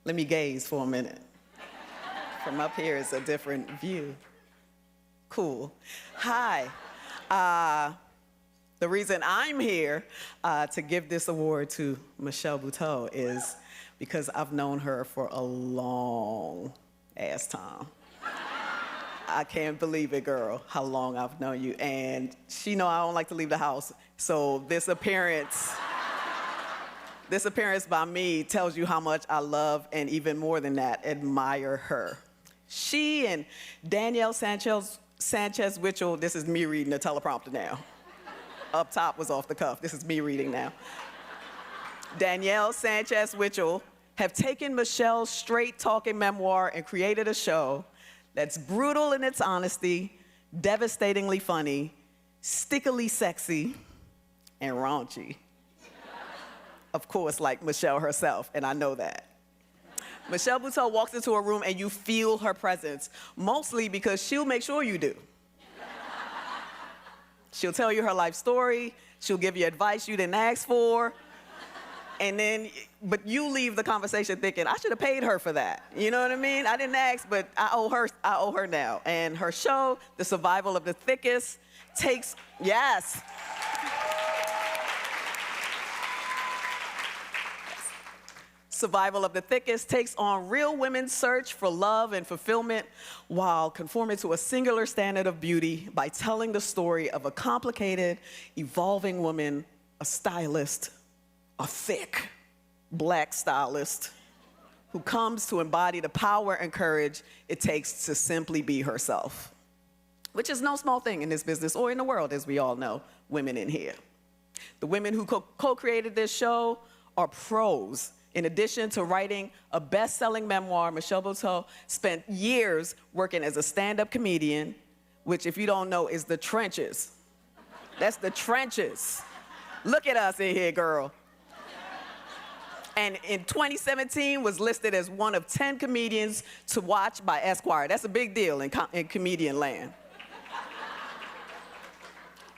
Let me gaze for a minute. From up here, it's a different view. Cool. Hi. The reason I'm here to give this award to Michelle Buteau is because I've known her for a long ass time. I can't believe it, girl, how long I've known you. And she know I don't like to leave the house, so this appearance by me tells you how much I love, and even more than that, admire her. She and Danielle Sanchez-Witzel, this is me reading the teleprompter now. Up top was off the cuff, this is me reading now. Danielle Sanchez-Witzel have taken Michelle's straight-talking memoir and created a show that's brutal in its honesty, devastatingly funny, stickily sexy, and raunchy. Of course, like Michelle herself, and I know that. Michelle Buteau walks into a room and you feel her presence, mostly because she'll make sure you do. She'll tell you her life story, she'll give you advice you didn't ask for, but you leave the conversation thinking, I should have paid her for that. You know what I mean? I didn't ask, but I owe her now. And her show, The Survival of the Thickest, yes. Survival of the Thickest takes on real women's search for love and fulfillment while conforming to a singular standard of beauty by telling the story of a complicated, evolving woman, a stylist, a thick black stylist who comes to embody the power and courage it takes to simply be herself, which is no small thing in this business or in the world, as we all know, women in here. The women who co-created this show are pros. In addition to writing a best-selling memoir, Michelle Buteau spent years working as a stand-up comedian, which, if you don't know, is the trenches. That's the trenches. Look at us in here, girl. And in 2017 was listed as one of 10 comedians to watch by Esquire. That's a big deal in comedian land.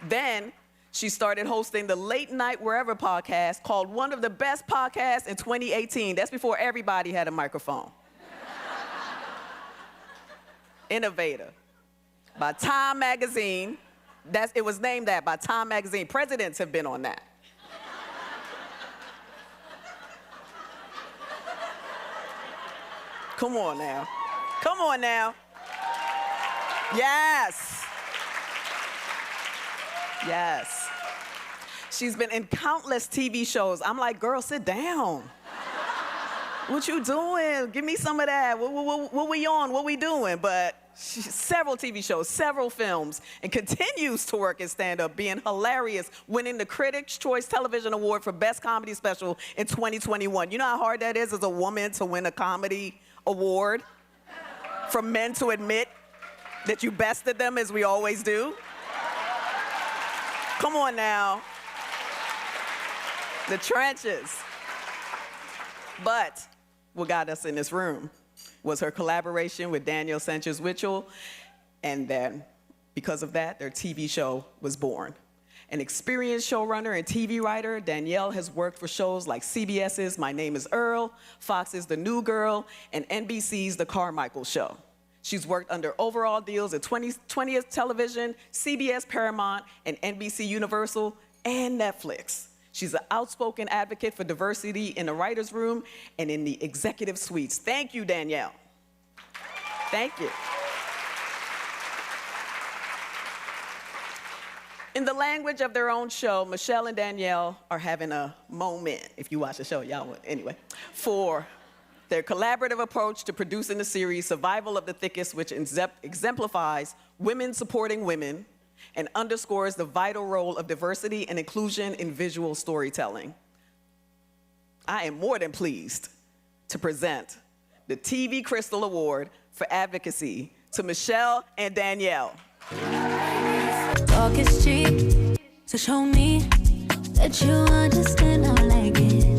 Then she started hosting the Late Night Wherever podcast, called one of the best podcasts in 2018. That's before everybody had a microphone. Innovator. By Time Magazine. It was named that by Time Magazine. Presidents have been on that. Come on now. Come on now. Yes. Yes. She's been in countless TV shows. I'm like, girl, sit down. What you doing? Give me some of that. What we on? What we doing? But several TV shows, several films, and continues to work in stand-up, being hilarious, winning the Critics' Choice Television Award for Best Comedy Special in 2021. You know how hard that is as a woman to win a comedy award? For men to admit that you bested them, as we always do? Come on now. The trenches. But what got us in this room was her collaboration with Danielle Sanchez-Witzel, and then because of that, their TV show was born. An experienced showrunner and TV writer, Danielle has worked for shows like CBS's My Name is Earl, Fox's The New Girl, and NBC's The Carmichael Show. She's worked under overall deals at 20th Television, CBS Paramount, and NBC Universal, and Netflix. She's an outspoken advocate for diversity in the writer's room and in the executive suites. Thank you, Danielle. Thank you. In the language of their own show, Michelle and Danielle are having a moment, if you watch the show, y'all would, anyway, for their collaborative approach to producing the series Survival of the Thickest, which exemplifies women supporting women and underscores the vital role of diversity and inclusion in visual storytelling. I am more than pleased to present the TV Crystal Award for Advocacy to Michelle and Danielle. Talk is cheap, so show me that you understand how I like it.